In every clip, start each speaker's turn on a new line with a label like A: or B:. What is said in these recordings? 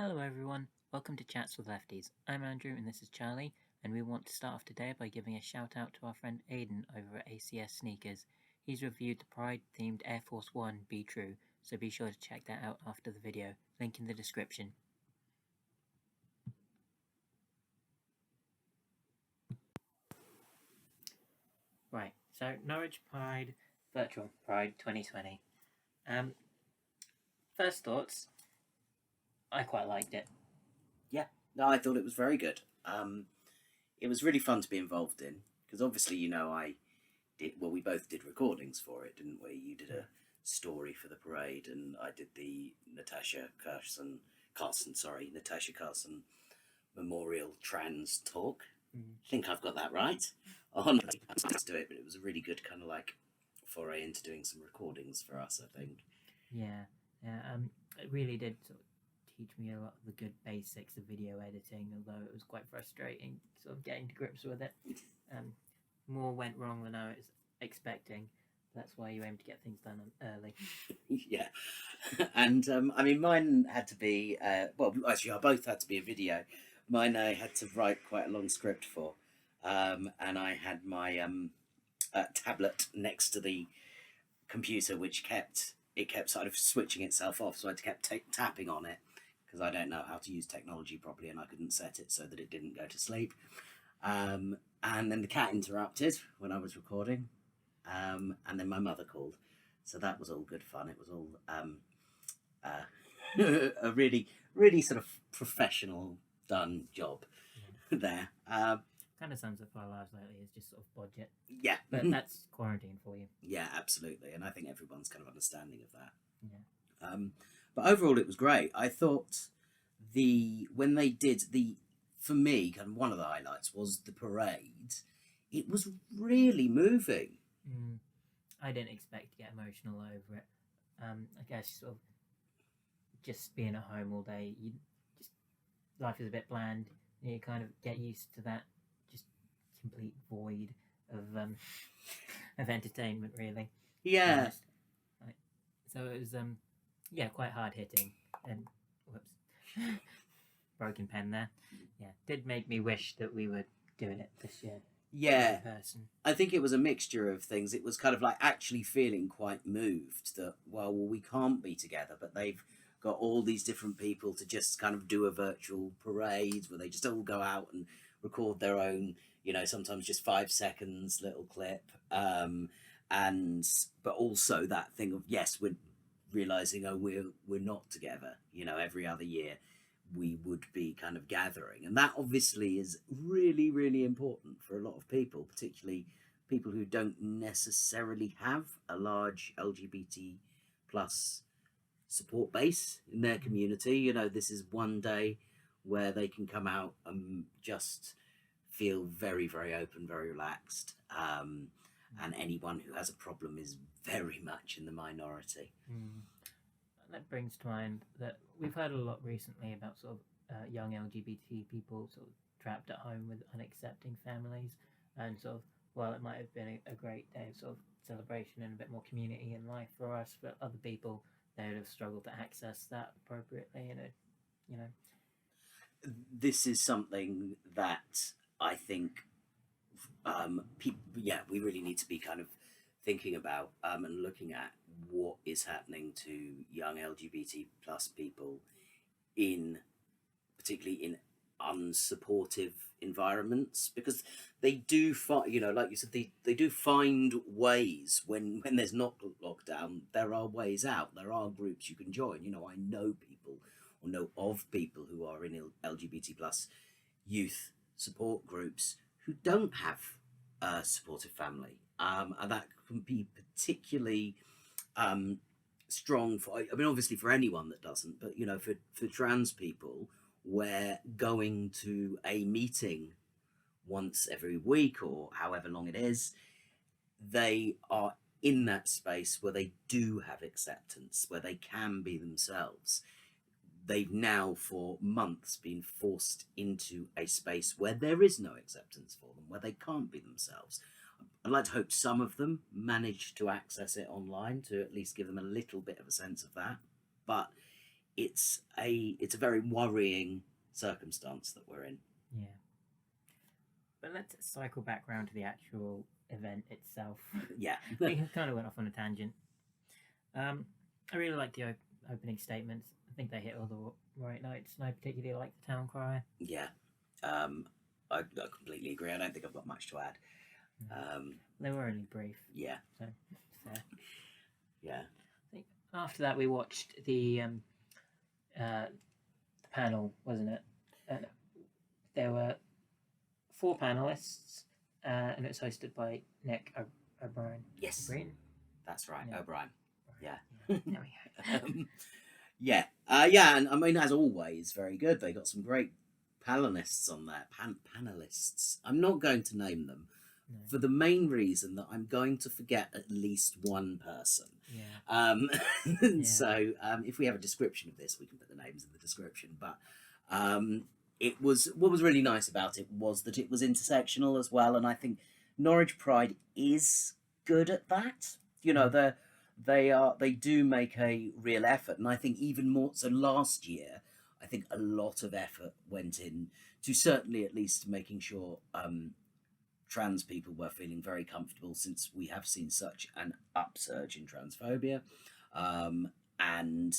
A: Hello everyone, welcome to Chats with Lefties. I'm Andrew and this is Charlie, and we want to start off today by giving a shout out to our friend Aidan over at ACS Sneakers. He's reviewed the Pride themed Air Force One Be True, so be sure to check that out after the video. Link in the description. Right, so Norwich Pride, Virtual Pride 2020. First thoughts, I quite liked it.
B: Yeah, no, I thought it was very good. It was really fun to be involved in because obviously, I did. Well, we both did recordings for it, didn't we? You did a story for the parade, and I did the Natasha Carson Memorial Trans talk. I think I've got that right. Oh, no, let's do it. But it was a really good kind of like foray into doing some recordings for us, I think.
A: Yeah. It really did sort of teach me a lot of the good basics of video editing, although it was quite frustrating sort of getting to grips with it. More went wrong than I was expecting. That's why you aim to get things done early.
B: Yeah, and I mean, mine had to be well, actually, I both had to be a video. Mine I had to write quite a long script for, and I had my tablet next to the computer, which kept sort of switching itself off, so I kept tapping on it because I don't know how to use technology properly, and I couldn't set it so that it didn't go to sleep. And then the cat interrupted when I was recording, and then my mother called. So that was all good fun. It was all a really, really sort of professional done job there.
A: Kind of sums up our lives lately is just sort of budget.
B: Yeah.
A: But that's quarantine for you.
B: Yeah, absolutely. And I think everyone's kind of understanding of that.
A: Yeah.
B: But overall, it was great. I thought when they did for me, kind of one of the highlights was the parade. It was really moving.
A: I didn't expect to get emotional over it. I guess sort of just being at home all day, life is a bit bland. You kind of get used to that just complete void of entertainment, really.
B: Yeah.
A: So it was quite hard hitting, and whoops, broken pen there. Yeah, did make me wish that we were doing it this year.
B: Yeah,
A: person.
B: I think it was a mixture of things. It was kind of like actually feeling quite moved that well we can't be together, but they've got all these different people to just kind of do a virtual parade where they just all go out and record their own, sometimes just 5 seconds little clip, and but also that thing of yes, we're realizing we're not together. Every other year we would be kind of gathering, and that obviously is really, really important for a lot of people, particularly people who don't necessarily have a large LGBT plus support base in their community. This is one day where they can come out and just feel very, very open, very relaxed, and anyone who has a problem is very much in the minority.
A: That brings to mind that we've heard a lot recently about sort of young LGBT people sort of trapped at home with unaccepting families, and sort of while it might have been a great day of sort of celebration and a bit more community in life for us, for other people they would have struggled to access that appropriately, and
B: this is something that I think people, we really need to be kind of thinking about and looking at what is happening to young LGBT plus people particularly in unsupportive environments, because they do find, like you said, they do find ways when there's not lockdown. There are ways out. There are groups you can join. I know people or know of people who are in LGBT plus youth support groups who don't have a supportive family, and that can be particularly strong for, I mean, obviously for anyone that doesn't, but for trans people, where going to a meeting once every week or however long it is, they are in that space where they do have acceptance, where they can be themselves. They've now for months been forced into a space where there is no acceptance for them, where they can't be themselves. I'd like to hope some of them manage to access it online to at least give them a little bit of a sense of that. But it's a very worrying circumstance that we're in.
A: Yeah. But let's cycle back around to the actual event itself.
B: Yeah.
A: We kind of went off on a tangent. I really like the opening statements. I think they hit all the right notes, and I particularly like the town crier.
B: Yeah. I completely agree. I don't think I've got much to add.
A: They were only brief,
B: Yeah.
A: so it's fair.
B: Yeah.
A: I think after that we watched the panel, wasn't it? There were 4 panelists, and it was hosted by Nick O'Brien.
B: Yes.
A: O'Brien?
B: That's right.
A: Yeah.
B: O'Brien. Yeah.
A: There we go.
B: Yeah. Yeah, and I mean, as always, very good. They got some great panelists on there. Panelists. I'm not going to name them
A: No.
B: for the main reason that I'm going to forget at least one person.
A: Yeah. Yeah.
B: So if we have a description of this, we can put the names in the description. But it was, what was really nice about it was that it was intersectional as well, and I think Norwich Pride is good at that. You know, they do make a real effort, and I think even more so last year. I think a lot of effort went in to certainly at least making sure trans people were feeling very comfortable, since we have seen such an upsurge in transphobia. And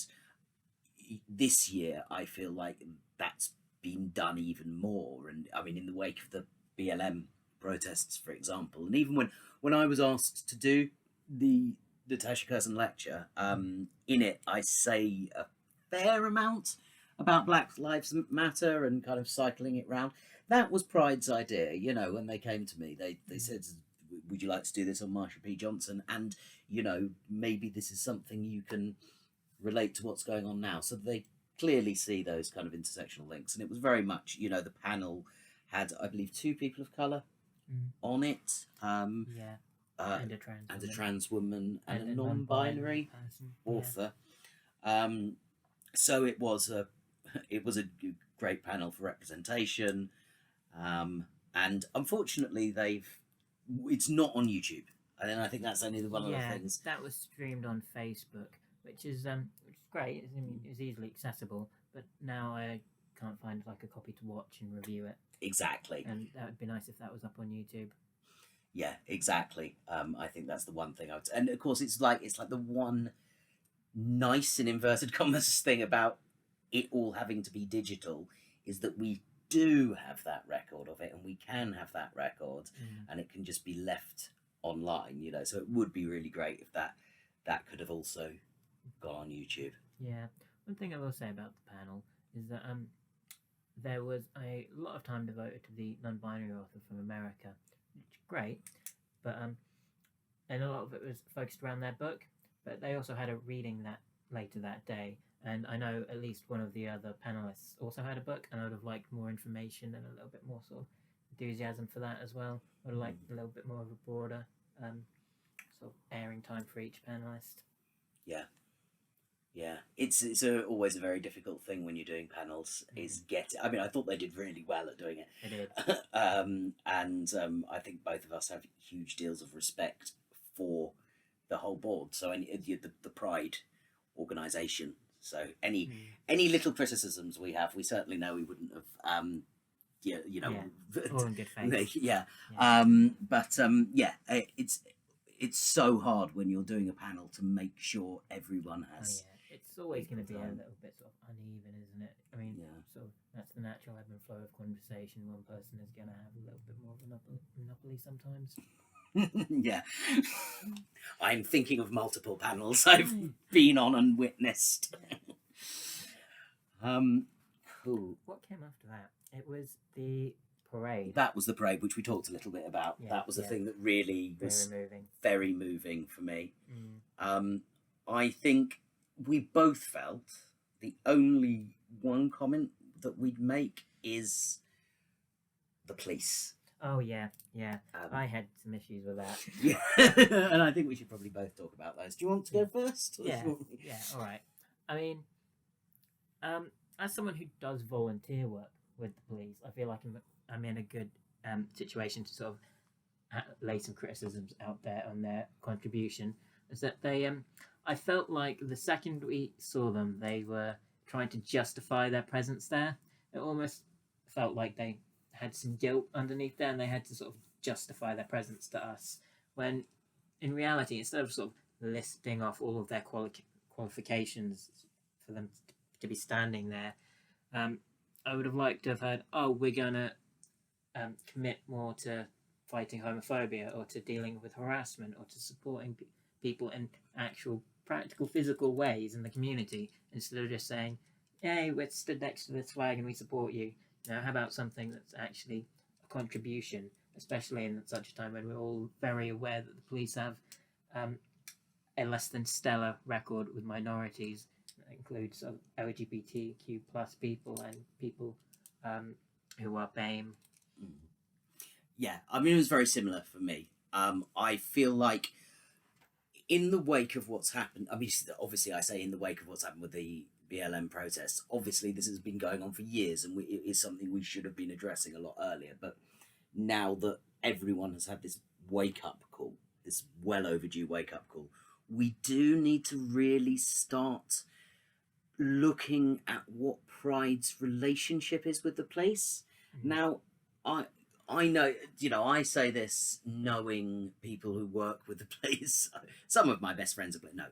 B: this year, I feel like that's been done even more. And I mean, in the wake of the BLM protests, for example, and even when I was asked to do the Tasha Curzon lecture, in it, I say a fair amount about Black Lives Matter and kind of cycling it round. That was Pride's idea, you know, when they came to me. They said, would you like to do this on Marsha P. Johnson? And, you know, maybe this is something you can relate to what's going on now. So they clearly see those kind of intersectional links. And it was very much, you know, the panel had, I believe, 2 people of colour on it.
A: Yeah. And
B: a trans woman and a non-binary
A: person.
B: author. So it was a great panel for representation, and unfortunately it's not on YouTube, and I think that's only one of the things.
A: That was streamed on Facebook, which is great. I mean, it's easily accessible, but now I can't find like a copy to watch and review it.
B: Exactly.
A: And that would be nice if that was up on YouTube.
B: Yeah, exactly. I think that's the one thing and of course it's like the one nice in inverted commas thing about it all having to be digital is that we do have that record of it, and we can have that record, and it can just be left online, you know. So it would be really great if that could have also gone on YouTube.
A: Yeah. One thing I will say about the panel is that there was a lot of time devoted to the non-binary author from America, which is great, but and a lot of it was focused around their book, but they also had a reading that later that day. And I know at least one of the other panelists also had a book, and I would have liked more information and a little bit more sort of enthusiasm for that as well. I would have liked a little bit more of a broader sort of airing time for each panelist.
B: Yeah. Yeah, it's always a very difficult thing when you're doing panels. Is I mean, I thought they did really well at doing it.
A: They did.
B: And I think both of us have huge deals of respect for the whole board. So the Pride organisation. So any little criticisms we have, we certainly know we wouldn't have.
A: All in good faith.
B: Yeah. It's so hard when you're doing a panel to make sure everyone has.
A: It's always going to be a little bit sort of uneven, isn't it? I mean, so that's the natural ebb and flow of conversation. One person is going to have a little bit more of a monopoly sometimes.
B: Yeah. I'm thinking of multiple panels I've been on and witnessed. Cool.
A: What came after that? It was the parade.
B: That was the parade, which we talked a little bit about. That was the thing that really was very moving for me. I think we both felt the only one comment that we'd make is the police.
A: Oh, yeah. I had some issues with that.
B: Yeah, and I think we should probably both talk about those. Do you want to go first?
A: Yeah, all right. I mean, as someone who does volunteer work with the police, I feel like I'm in a good situation to sort of lay some criticisms out there on their contribution. Is that they, I felt like the second we saw them, they were trying to justify their presence there. It almost felt like they had some guilt underneath there, and they had to sort of justify their presence to us. When in reality, instead of sort of listing off all of their qualifications for them to be standing there, I would have liked to have heard, "Oh, we're gonna commit more to fighting homophobia, or to dealing with harassment, or to supporting people in actual practical physical ways in the community," instead of just saying, "Hey, we're stood next to this flag and we support you." How about something that's actually a contribution, especially in such a time when we're all very aware that the police have a less than stellar record with minorities. That includes LGBTQ plus people and people who are BAME.
B: Yeah, I mean, it was very similar for me. I feel like in the wake of what's happened, I mean, obviously I say in the wake of what's happened with the BLM protests, obviously this has been going on for years, and it is something we should have been addressing a lot earlier. But now that everyone has had this wake-up call, this well overdue wake-up call, we do need to really start looking at what Pride's relationship is with the place. Now, I know, I say this knowing people who work with the place. Some of my best friends are, but no.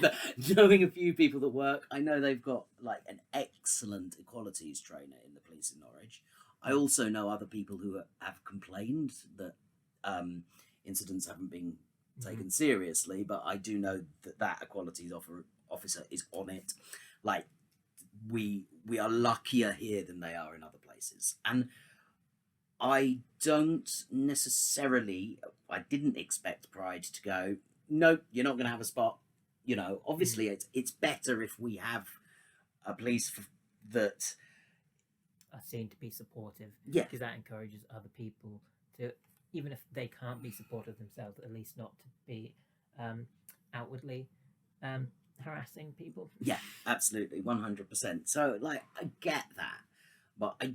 B: But knowing a few people that work, I know they've got like an excellent equalities trainer in the police in Norwich. I also know other people who have complained that incidents haven't been taken seriously, but I do know that equalities officer is on it. Like, we are luckier here than they are in other places. And I didn't expect Pride to go, "No, you're not going to have a spot." Obviously it's better if we have a police that
A: are seen to be supportive.
B: Yeah.
A: Because that encourages other people to, even if they can't be supportive themselves, at least not to be outwardly harassing people.
B: Yeah, absolutely, 100%. So, like, I get that, but I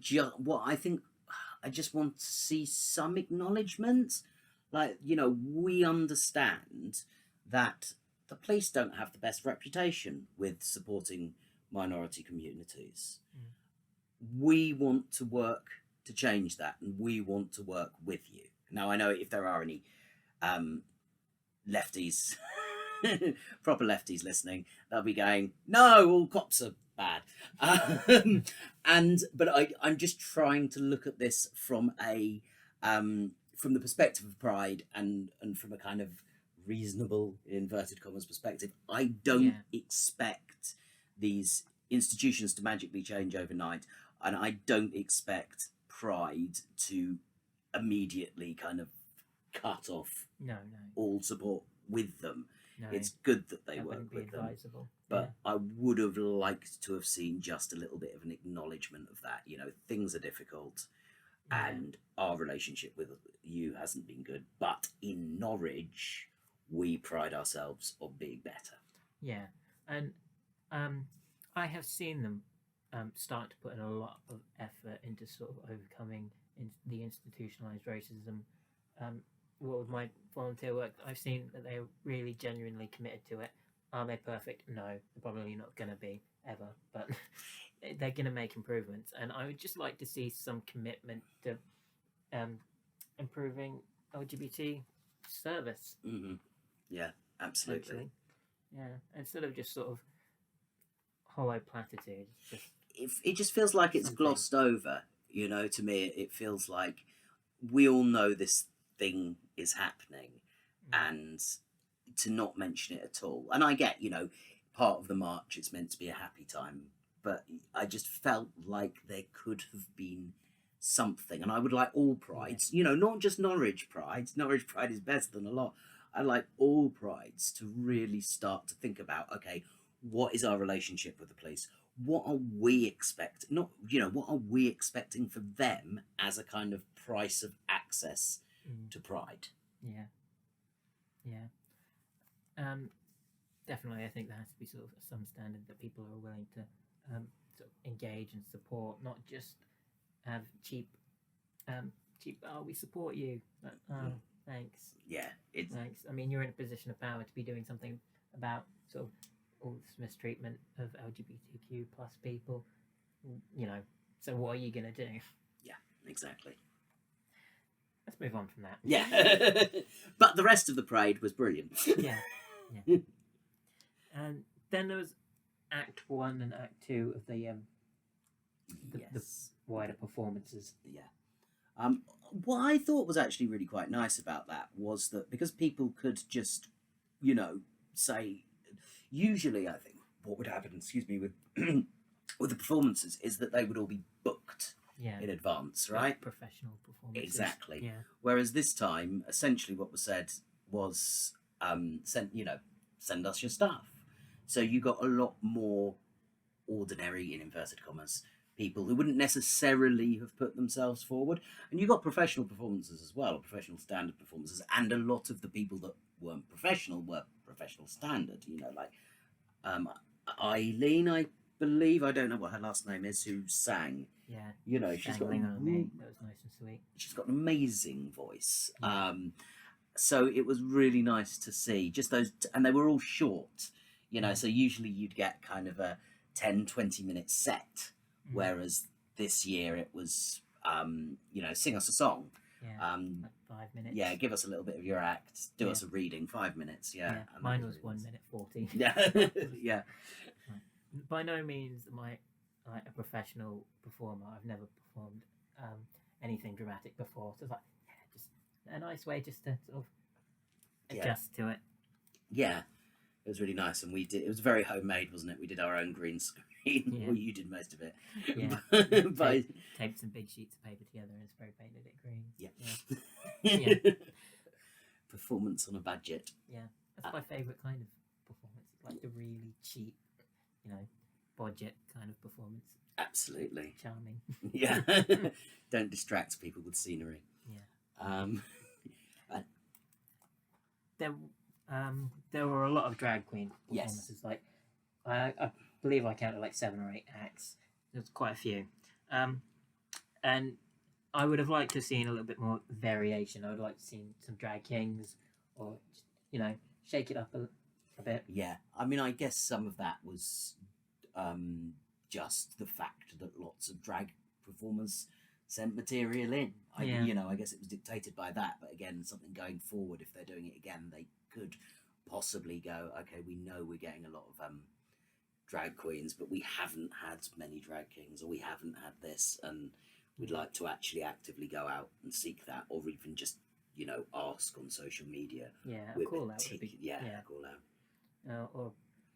B: just want to see some acknowledgement. Like, we understand that the police don't have the best reputation with supporting minority communities. We want to work to change that, and we want to work with you. Now, I know if there are any lefties, proper lefties listening, they'll be going, "No, all cops are bad." But I'm just trying to look at this from from the perspective of Pride, and from a kind of reasonable, inverted commas, perspective. I don't expect these institutions to magically change overnight, and I don't expect Pride to immediately kind of cut off all support with them.
A: No,
B: it's good that they
A: that
B: work
A: wouldn't be
B: with them,
A: advisable.
B: but I would have liked to have seen just a little bit of an acknowledgement of that. Things are difficult, and our relationship with you hasn't been good, but in Norwich we pride ourselves on being better.
A: Yeah, and I have seen them start to put in a lot of effort into sort of overcoming the institutionalized racism. With my volunteer work, I've seen that they're really genuinely committed to it. Are they perfect? No, they're probably not going to be ever, but they're going to make improvements. And I would just like to see some commitment to improving LGBT service.
B: Yeah, absolutely.
A: Actually. Yeah, instead of just sort of hollow platitudes.
B: It just feels like it's glossed over. To me, it feels like we all know this thing is happening, and to not mention it at all. And I get, part of the march, it's meant to be a happy time, but I just felt like there could have been something. And I would like all prides, not just Norwich Pride. Norwich Pride is better than a lot. I like all prides to really start to think about, okay, what is our relationship with the police? What are we expecting? What are we expecting for them as a kind of price of access to Pride?
A: Yeah. Definitely, I think there has to be sort of some standard that people are willing to sort of engage and support, not just have cheap. We support you. But, thanks.
B: Yeah,
A: thanks. I mean, you're in a position of power to be doing something about sort of all this mistreatment of LGBTQ plus people. You know, so what are you gonna do?
B: Exactly.
A: Let's move on from that.
B: Yeah. But the rest of the parade was brilliant.
A: Yeah. And then there was Act 1 and Act 2 of the
B: Yes.
A: wider performances.
B: Yeah. What I thought was actually really quite nice about that was that because people could just, say, usually I think what would happen, with with the performances is that they would all be booked
A: Yeah.
B: in advance, right?
A: Professional performances.
B: Exactly.
A: Yeah.
B: Whereas this time, essentially, what was said was, send us your stuff. So you got a lot more ordinary, in inverted commas, people who wouldn't necessarily have put themselves forward, and you got professional performances as well, or professional standard performances, and a lot of the people that weren't professional were professional standard. Like Eileen, I believe, I don't know what her last name is, who sang.
A: Yeah.
B: She's
A: Dangling on me. That was nice and sweet.
B: She's got an amazing voice.
A: Yeah.
B: So it was really nice to see just those, and they were all short,
A: Yeah.
B: so usually you'd get kind of a 10-20 minute set, whereas this year it was, sing us a song.
A: Yeah. Like 5 minutes.
B: Yeah, give us a little bit of your act, do
A: Yeah.
B: us a reading, 5 minutes, yeah.
A: Yeah.
B: And
A: Mine
B: that
A: was
B: really
A: 1 minute 40.
B: Yeah, yeah.
A: By no means am I like a professional performer. I've never performed anything dramatic before, so it's like just a nice way just to sort of adjust to it.
B: Yeah, it was really nice, and we did. It was very homemade, wasn't it? We did our own green screen.
A: Yeah.
B: Well, you did most of it.
A: Yeah.
B: But
A: Taped some big sheets of paper together and spray painted it green.
B: yeah.
A: Yeah.
B: Performance on a budget.
A: That's my favourite kind of performance. It's like the really cheap, budget kind of performance.
B: Absolutely.
A: Charming.
B: Yeah. Don't distract people with scenery.
A: Yeah. There were a lot of drag queen performances.
B: Yes.
A: Like I believe I counted like 7 or 8 acts. There's quite a few. And I would have liked to have seen a little bit more variation. I would like to have seen some drag kings, or shake it up a bit.
B: Yeah. I mean, I guess some of that was just the fact that lots of drag performers sent material in. I guess it was dictated by that. But again, something going forward, if they're doing it again, they could possibly go, okay, we know we're getting a lot of drag queens, but we haven't had many drag kings, or we haven't had this, and we'd like to actually actively go out and seek that, or even just ask on social media.
A: Yeah, a call out would be,
B: call out.
A: or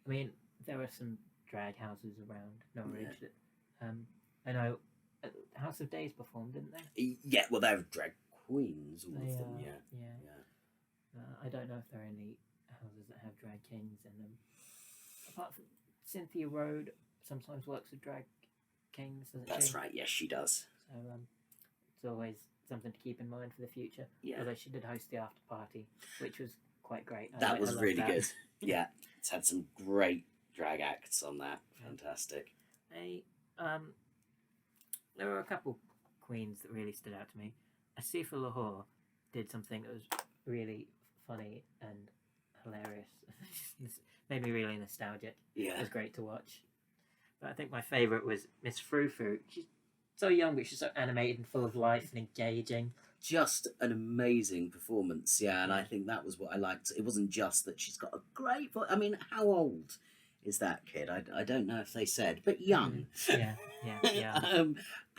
A: I mean, there are some drag houses around Norwich that I know. House of Days performed, didn't they?
B: Yeah, well, they're drag queens, all
A: They
B: of them.
A: are,
B: Yeah.
A: yeah. I don't know if there are any houses that have drag kings in them. Apart from Cynthia Road, sometimes works with drag kings, doesn't
B: That's
A: she?
B: right. Yes, she does.
A: So it's always something to keep in mind for the future.
B: Yeah.
A: Although she did host the after party, which was quite great.
B: That was
A: loved
B: really
A: that.
B: good. Yeah, it's had some great drag acts on that. Fantastic.
A: There were a couple queens that really stood out to me. Asifa Lahore did something that was really funny and hilarious. Made me really nostalgic. It
B: Yeah.
A: was great to watch. But I think my favourite was Miss Frou Frou. She's so young, but she's so animated and full of life and engaging.
B: Just an amazing performance, yeah, and I think that was what I liked. It wasn't just that she's got a great voice. I mean, how old is that kid? I don't know if they said, but young.
A: Yeah.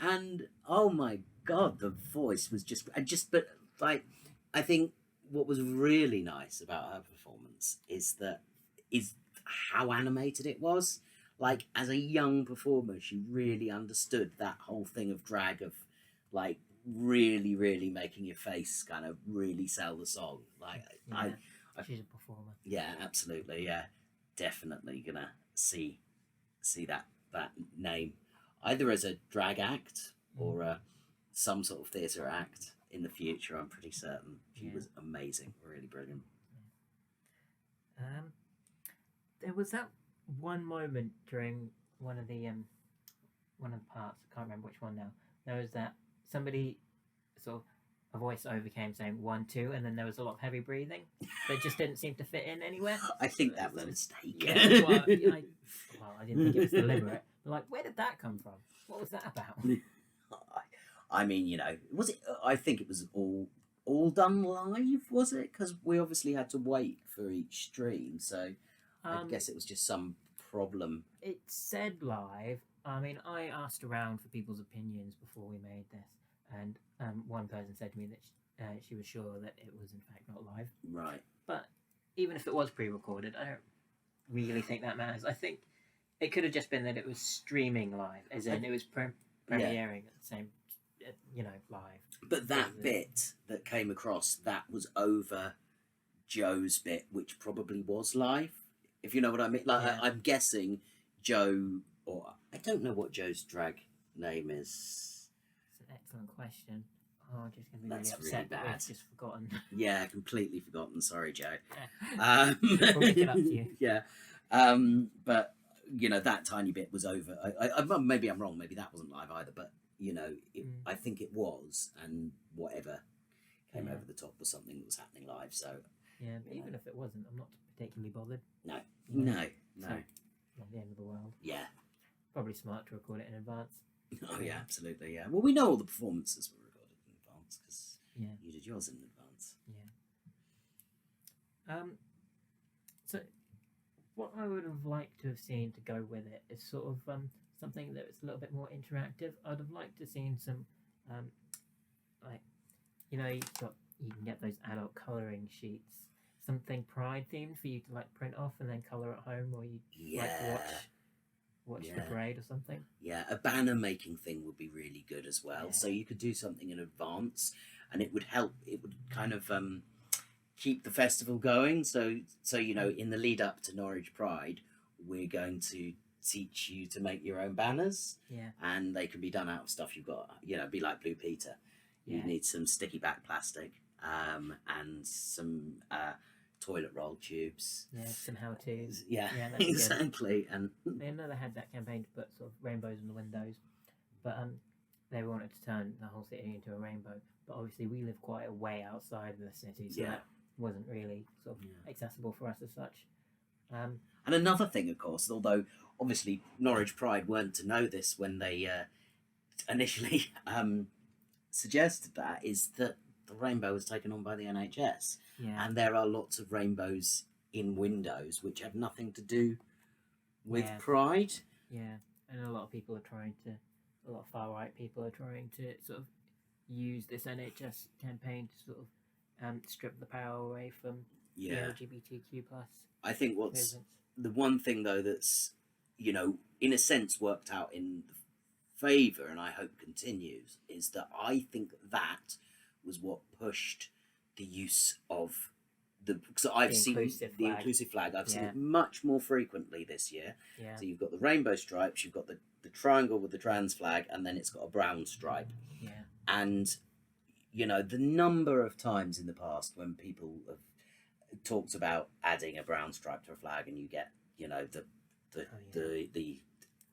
B: And oh my god, the voice was but like, I think what was really nice about her performance is how animated it was. Like, as a young performer, she really understood that whole thing of drag, of like really, really making your face kind of really sell the song. Like,
A: Yeah. She's a performer.
B: yeah, absolutely, yeah, definitely gonna see that name either as a drag act or some sort of theatre act in the future. I'm pretty certain. She was amazing, really brilliant.
A: There was that one moment during one of the parts. I can't remember which one now. There was that somebody sort of a voiceover came saying 1, 2, and then there was a lot of heavy breathing that just didn't seem to fit in anywhere.
B: I think that was a mistake.
A: Yeah, well, I didn't think it was deliberate. But like, where did that come from? What was that about?
B: I mean, you know, was it? I think it was all done live, was it? Because we obviously had to wait for each stream, so I guess it was just some problem.
A: It said live. I mean, I asked around for people's opinions before we made this, and one person said to me that she was sure that it was in fact not live.
B: Right.
A: But even if it was pre-recorded, I don't really think that matters. I think it could have just been that it was streaming live, as in it was premiering at the same, live.
B: But that bit that came across, that was over Joe's bit, which probably was live, if you know what I mean. Like,
A: Yeah.
B: I'm guessing Joe, or I don't know what Joe's drag name is.
A: It's an excellent question. Oh, I'm just going to be
B: That's
A: really
B: really
A: upset that
B: bad.
A: we've just forgotten.
B: Yeah, completely forgotten. Sorry, Joe.
A: We'll pick it up to you.
B: Yeah. But, you know, that tiny bit was over. Maybe I'm wrong. Maybe that wasn't live either. But, you know, I think it was. And whatever came over the top was something that was happening live. So,
A: yeah, but even if it wasn't, I'm not particularly bothered.
B: no.
A: So,
B: No.
A: not the end of the world.
B: Yeah.
A: Probably smart to record it in advance.
B: Oh, yeah, absolutely. Yeah. Well, we know all the performances were recorded in advance because you did yours in advance.
A: Yeah. So, what I would have liked to have seen to go with it is sort of something that was a little bit more interactive. I'd have liked to have seen some, like, you can get those adult colouring sheets, something Pride themed for you to like print off and then colour at home, or you like to watch the parade or something.
B: Yeah, a banner making thing would be really good as well.
A: Yeah.
B: So you could do something in advance, and it would help. It would kind of keep the festival going. So you know, in the lead up to Norwich Pride, we're going to teach you to make your own banners.
A: Yeah.
B: And they can be done out of stuff you've got. You know, be like Blue Peter. You need some sticky back plastic, and some toilet roll tubes.
A: Yeah, some how-tos.
B: Yeah,
A: that's
B: exactly.
A: good. And they know they had that campaign to put sort of rainbows in the windows, but they wanted to turn the whole city into a rainbow. But obviously, we live quite a way outside of the city, so that wasn't really sort of accessible for us as such.
B: And another thing, of course, although obviously Norwich Pride weren't to know this when they initially suggested that, is that the rainbow was taken on by the NHS.
A: Yeah.
B: And there are lots of rainbows in windows which have nothing to do with Pride.
A: Yeah, and a lot of far-right people are trying to sort of use this NHS campaign to sort of strip the power away from the LGBTQ+.
B: I think what's the one thing, though, that's, you know, in a sense worked out in favour, and I hope continues, is that I think that was what pushed the use of because I've seen the inclusive flag. I've seen it much more frequently this year.
A: Yeah.
B: So you've got the rainbow stripes, you've got the triangle with the trans flag, and then it's got a brown stripe.
A: Yeah. And,
B: you know, the number of times in the past when people have talked about adding a brown stripe to a flag, and you get, you know, the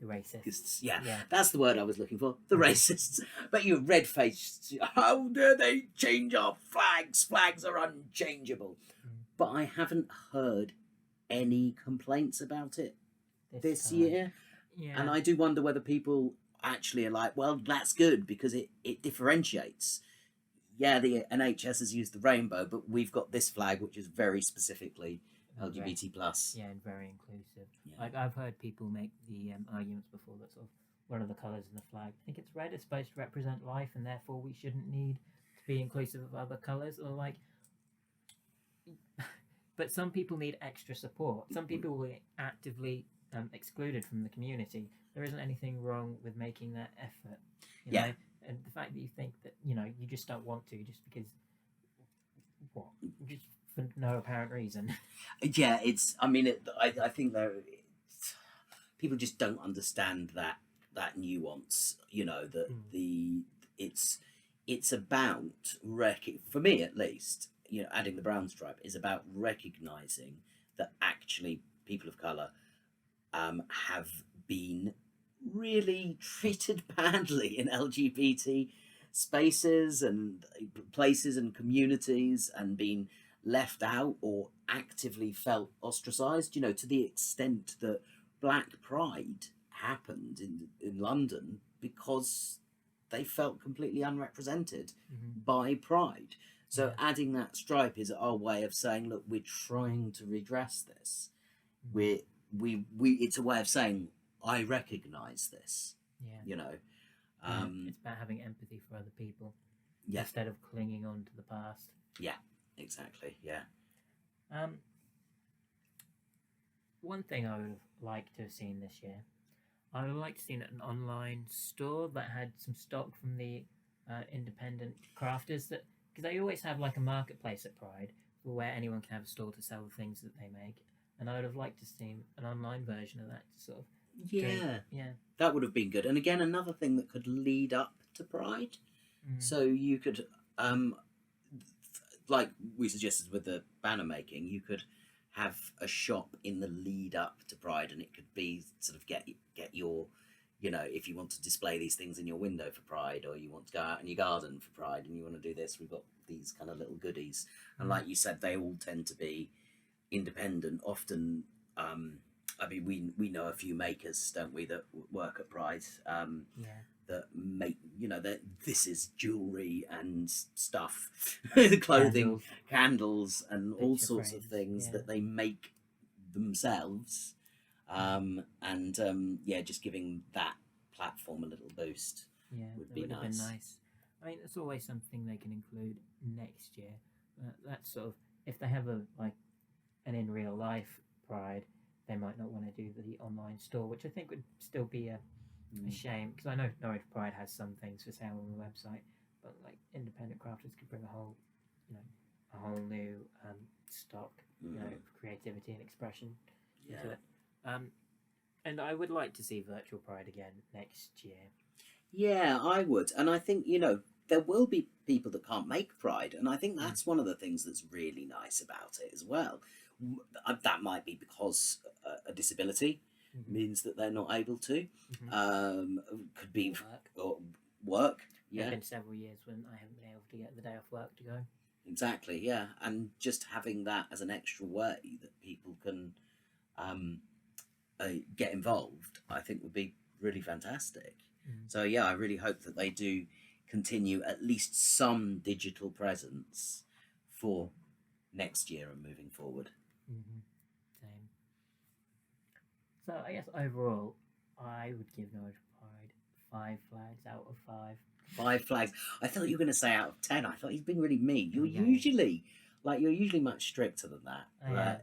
A: racists.
B: Yeah, that's the word I was looking for. The racists. But you red-faced, how dare they change our flags? Flags are unchangeable. But I haven't heard any complaints about it this year.
A: Yeah.
B: And I do wonder whether people actually are like, well, that's good because it differentiates. Yeah, the NHS has used the rainbow, but we've got this flag which is very specifically LGBT plus.
A: Yeah, and very inclusive. Yeah. Like, I've heard people make the arguments before that sort of one of the colours in the flag, I think it's red, is supposed to represent life, and therefore we shouldn't need to be inclusive of other colours. Or like, but some people need extra support. Some people were actively excluded from the community. There isn't anything wrong with making that effort. You know? And the fact that you think that, you know, you just don't want to just because, just for no apparent reason.
B: Yeah, it's. I mean, I think people just don't understand that nuance. You know, that it's about for me at least. You know, adding the brown stripe is about recognizing that actually people of colour have been really treated badly in LGBT spaces and places and communities and been left out or actively felt ostracized, to the extent that Black Pride happened in London because they felt completely unrepresented by Pride. So adding that stripe is our way of saying, look, we're trying to redress this. We it's a way of saying, I recognize this.
A: It's about having empathy for other people
B: Yeah.
A: instead of clinging on to the past.
B: Yeah, exactly. Yeah.
A: One thing I would have liked to have seen this year, I would have liked to have seen an online store that had some stock from the independent crafters, that because they always have like a marketplace at Pride where anyone can have a store to sell the things that they make, and I would have liked to see an online version of that to sort of
B: Yeah. That would have been good. And again, another thing that could lead up to Pride. So you could, like we suggested with the banner making, you could have a shop in the lead up to Pride, and it could be sort of get your, if you want to display these things in your window for Pride, or you want to go out in your garden for Pride and you want to do this, we've got these kind of little goodies. And like you said, they all tend to be independent. Often, I mean, we know a few makers, don't we, that work at Pride, that make, that this is jewellery and stuff, clothing, candles and all sorts of things that they make themselves. Just giving that platform a little boost would be
A: have been
B: nice.
A: nice. I mean, it's always something they can include next year. That's sort of, if they have an in real life Pride, they might not want to do the online store, which I think would still be a shame, because I know Norwich Pride has some things for sale on the website, but like independent crafters could bring a whole new stock, of creativity and expression into it. And I would like to see virtual Pride again next year.
B: Yeah, I would. And I think, there will be people that can't make Pride. And I think that's one of the things that's really nice about it as well. That might be because a disability means that they're not able to. Could be work.
A: There have been several years when I haven't been able to get the day off work to go.
B: Exactly, yeah. And just having that as an extra way that people can get involved, I think would be really fantastic. So yeah, I really hope that they do continue at least some digital presence for next year and moving forward.
A: Same. So I guess overall, I would give Norwich Pride 5 flags out of 5.
B: 5 flags. I thought you were going to say out of 10. I thought he's been really mean. You're usually much stricter than that.
A: I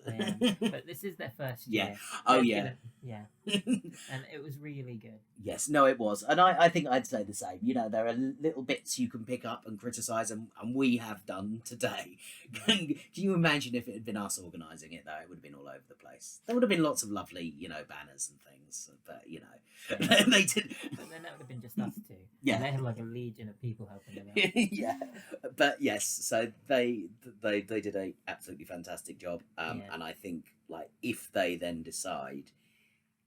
A: am. But this is their first year.
B: Yeah. Oh, yeah.
A: Yeah. And it was really good.
B: Yes, no, it was. And I think I'd say the same. There are little bits you can pick up and criticise, and we have done today. Can you imagine if it had been us organising it, though? It would have been all over the place. There would have been lots of lovely, banners and things. But, they did.
A: But then that would have been just us two.
B: Yeah.
A: And they had like a legion of people helping them out.
B: Yeah. But yes, so they did a absolutely fantastic job. And I think, if they then decide,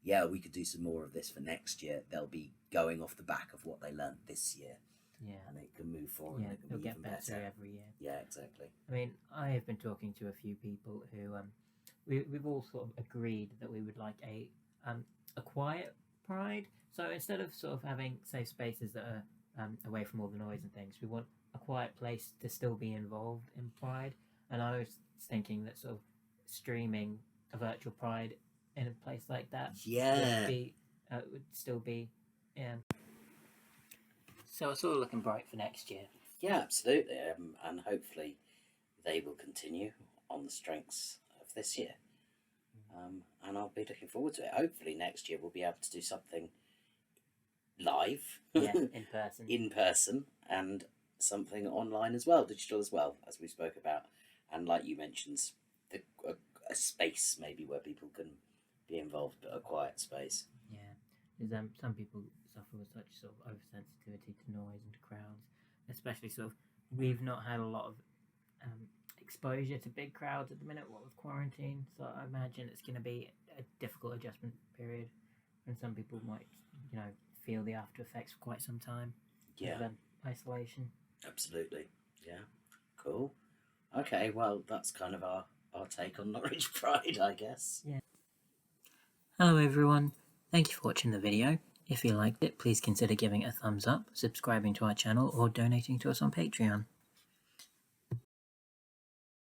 B: we could do some more of this for next year, they'll be going off the back of what they learned this year. Yeah. And it can move forward.
A: Yeah,
B: and it can
A: they'll
B: be
A: get
B: even
A: better every year.
B: Yeah, exactly.
A: I mean, I have been talking to a few people who we've all sort of agreed that we would like a quiet Pride. So instead of sort of having safe spaces that are away from all the noise and things, we want a quiet place to still be involved in Pride. And I was thinking that sort of streaming a virtual Pride in a place like that would still be. So it's all looking bright for next year.
B: Yeah, absolutely. And hopefully they will continue on the strengths of this year. And I'll be looking forward to it. Hopefully next year we'll be able to do something live.
A: Yeah, in person.
B: In person, and something online as well, digital as well, as we spoke about. And like you mentioned, a space maybe where people can be involved, but a quiet space.
A: Yeah, there's some people suffer with such sort of oversensitivity to noise and to crowds, especially sort of, we've not had a lot of exposure to big crowds at the minute, what with quarantine, so I imagine it's going to be a difficult adjustment period, and some people might feel the after effects for quite some time.
B: Yeah.
A: isolation.
B: Absolutely. Yeah. Cool. Okay, well, that's kind of our take on Norwich Pride, I guess.
A: Yeah. Hello everyone, thank you for watching the video. If you liked it, please consider giving it a thumbs up, subscribing to our channel, or donating to us on Patreon.